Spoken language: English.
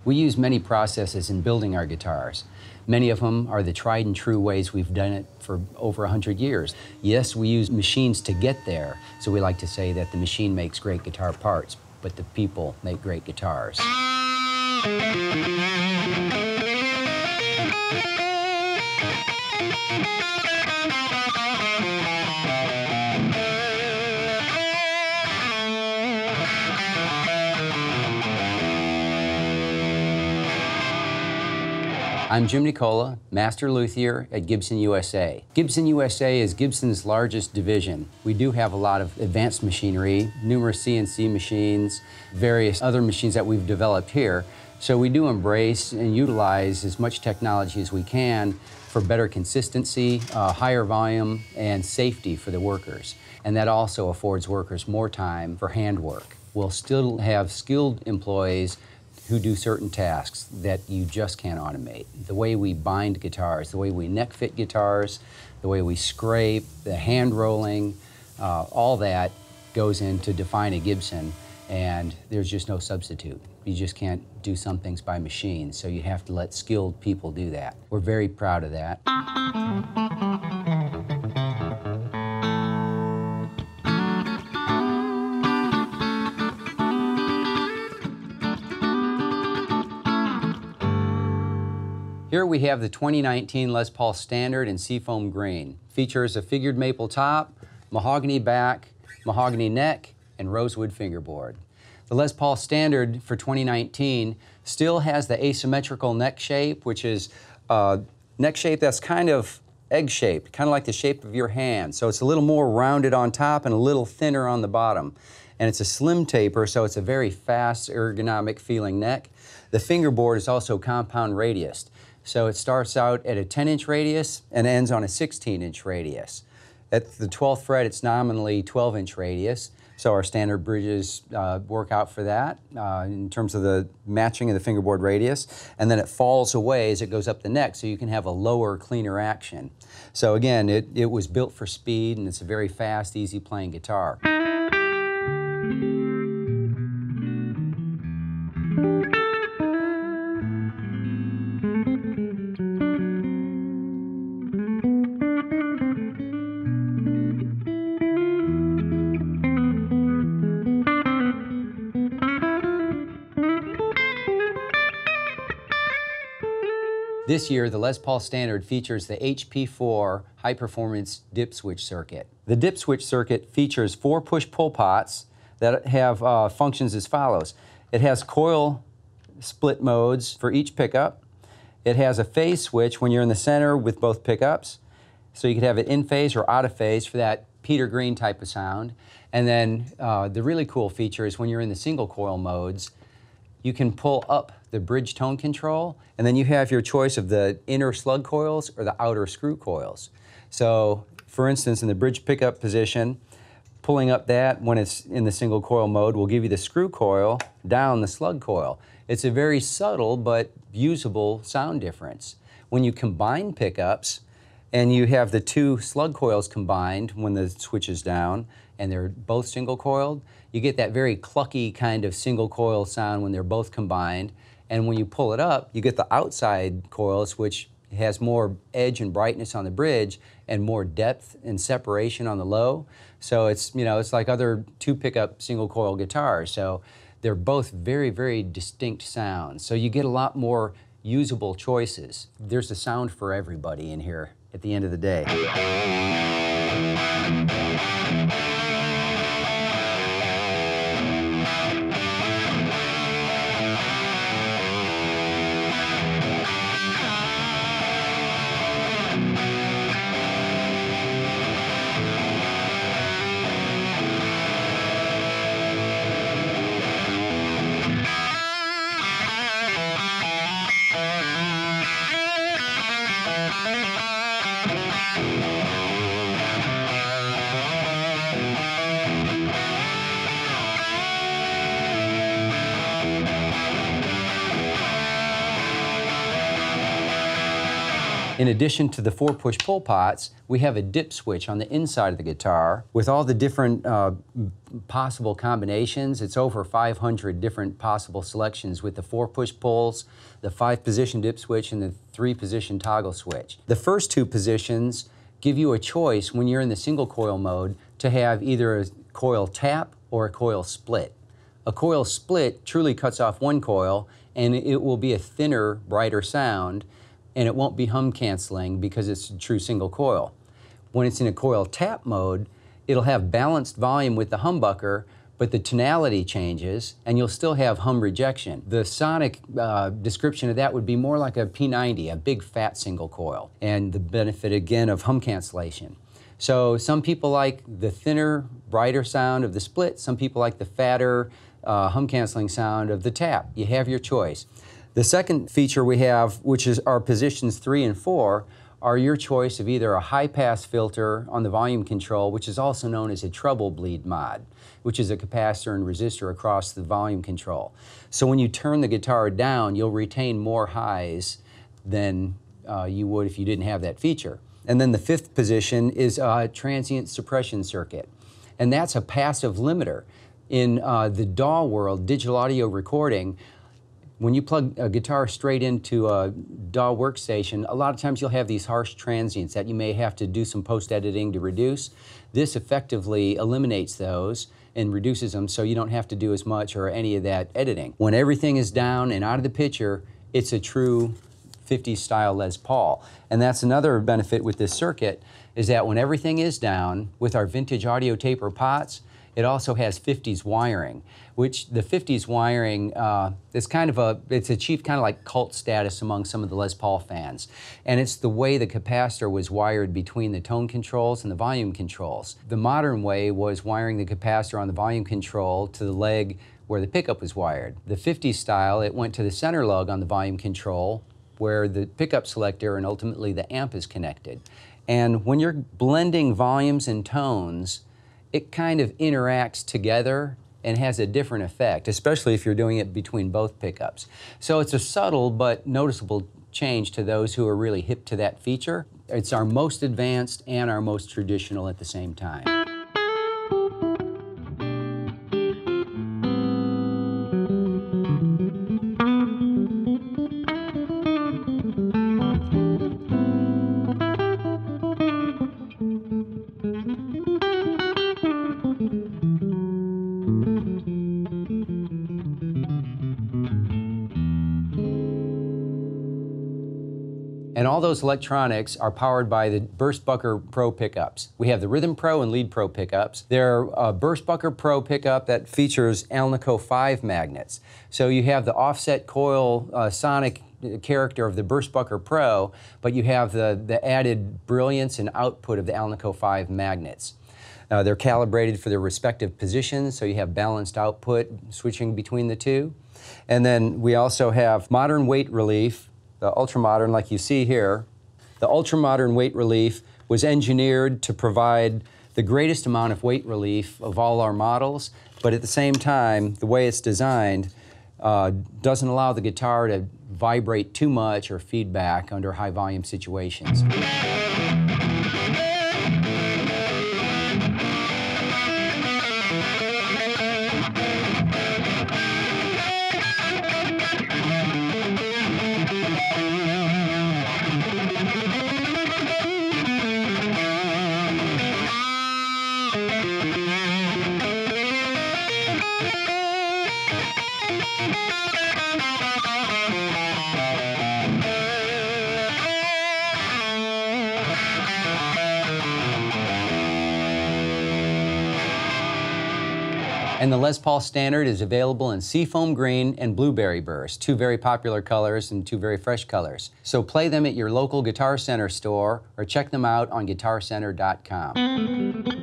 We use many processes in building our guitars. Many of them are the tried and true ways we've done it for over 100 years. Yes, we use machines to get there, so we like to say that the machine makes great guitar parts, but the people make great guitars. I'm Jim Decola, Master Luthier at Gibson USA. Gibson USA is Gibson's largest division. We do have a lot of advanced machinery, numerous CNC machines, various other machines that we've developed here. So we do embrace and utilize as much technology as we can for better consistency, higher volume, and safety for the workers. And that also affords workers more time for handwork. We'll still have skilled employees who do certain tasks that you just can't automate. The way we bind guitars, the way we neck fit guitars, the way we scrape, the hand rolling, all that goes in to define a Gibson, and there's just no substitute. You just can't do some things by machine, so you have to let skilled people do that. We're very proud of that. Here we have the 2019 Les Paul Standard in Seafoam Green. Features a figured maple top, mahogany back, mahogany neck, and rosewood fingerboard. The Les Paul Standard for 2019 still has the asymmetrical neck shape, which is a neck shape that's kind of egg-shaped, kind of like the shape of your hand. So it's a little more rounded on top and a little thinner on the bottom. And it's a slim taper, so it's a very fast, ergonomic feeling neck. The fingerboard is also compound radiused. So it starts out at a 10-inch radius and ends on a 16-inch radius. At the 12th fret, it's nominally 12-inch radius. So our standard bridges work out for that in terms of the matching of the fingerboard radius. And then it falls away as it goes up the neck, so you can have a lower, cleaner action. So again, it was built for speed, and it's a very fast, easy playing guitar. This year, the Les Paul Standard features the HP4 high-performance dip switch circuit. The dip switch circuit features 4 push-pull pots that have functions as follows. It has coil split modes for each pickup. It has a phase switch when you're in the center with both pickups, so you could have it in phase or out of phase for that Peter Green type of sound. And then the really cool feature is when you're in the single coil modes, you can pull up the bridge tone control, and then you have your choice of the inner slug coils or the outer screw coils. So, for instance, in the bridge pickup position, pulling up that when it's in the single coil mode will give you the screw coil down the slug coil. It's a very subtle but usable sound difference. When you combine pickups and you have the 2 slug coils combined when the switch is down and they're both single coiled, you get that very clucky kind of single coil sound when they're both combined. And when you pull it up, you get the outside coils, which has more edge and brightness on the bridge and more depth and separation on the low. So it's, you know, it's like other 2 pickup single coil guitars. So they're both very, very distinct sounds. So you get a lot more usable choices. There's a sound for everybody in here at the end of the day. In addition to the 4 push-pull pots, we have a dip switch on the inside of the guitar with all the different possible combinations. It's over 500 different possible selections with the 4 push-pulls, the 5-position dip switch, and the 3-position toggle switch. The first 2 positions give you a choice when you're in the single coil mode to have either a coil tap or a coil split. A coil split truly cuts off one coil, and it will be a thinner, brighter sound, and it won't be hum canceling because it's a true single coil. When it's in a coil tap mode, it'll have balanced volume with the humbucker, but the tonality changes and you'll still have hum rejection. The sonic description of that would be more like a P90, a big fat single coil, and the benefit again of hum cancellation. So some people like the thinner, brighter sound of the split, some people like the fatter, hum canceling sound of the tap. You have your choice. The second feature we have, which is our positions 3 and 4, are your choice of either a high-pass filter on the volume control, which is also known as a treble bleed mod, which is a capacitor and resistor across the volume control. So when you turn the guitar down, you'll retain more highs than you would if you didn't have that feature. And then the 5th position is a transient suppression circuit, and that's a passive limiter. In the DAW world, digital audio recording, when you plug a guitar straight into a DAW workstation, a lot of times you'll have these harsh transients that you may have to do some post-editing to reduce. This effectively eliminates those and reduces them so you don't have to do as much or any of that editing. When everything is down and out of the picture, it's a true 50s style Les Paul. And that's another benefit with this circuit, is that when everything is down, with our vintage audio taper pots, it also has 50s wiring, which the 50s wiring is it's achieved kind of like cult status among some of the Les Paul fans. And it's the way the capacitor was wired between the tone controls and the volume controls. The modern way was wiring the capacitor on the volume control to the leg where the pickup was wired. The 50s style, it went to the center lug on the volume control where the pickup selector and ultimately the amp is connected. And when you're blending volumes and tones, it kind of interacts together and has a different effect, especially if you're doing it between both pickups. So it's a subtle but noticeable change to those who are really hip to that feature. It's our most advanced and our most traditional at the same time. And all those electronics are powered by the Burstbucker Pro pickups. We have the Rhythm Pro and Lead Pro pickups. They're a Burstbucker Pro pickup that features Alnico 5 magnets. So you have the offset coil sonic character of the Burstbucker Pro, but you have the added brilliance and output of the Alnico 5 magnets. They're calibrated for their respective positions, so you have balanced output switching between the two. And then we also have modern weight relief, the ultra-modern like you see here. The ultra-modern weight relief was engineered to provide the greatest amount of weight relief of all our models, but at the same time, the way it's designed doesn't allow the guitar to vibrate too much or feedback under high volume situations. And the Les Paul Standard is available in Seafoam Green and Blueberry Burst, two very popular colors and two very fresh colors. So play them at your local Guitar Center store or check them out on guitarcenter.com.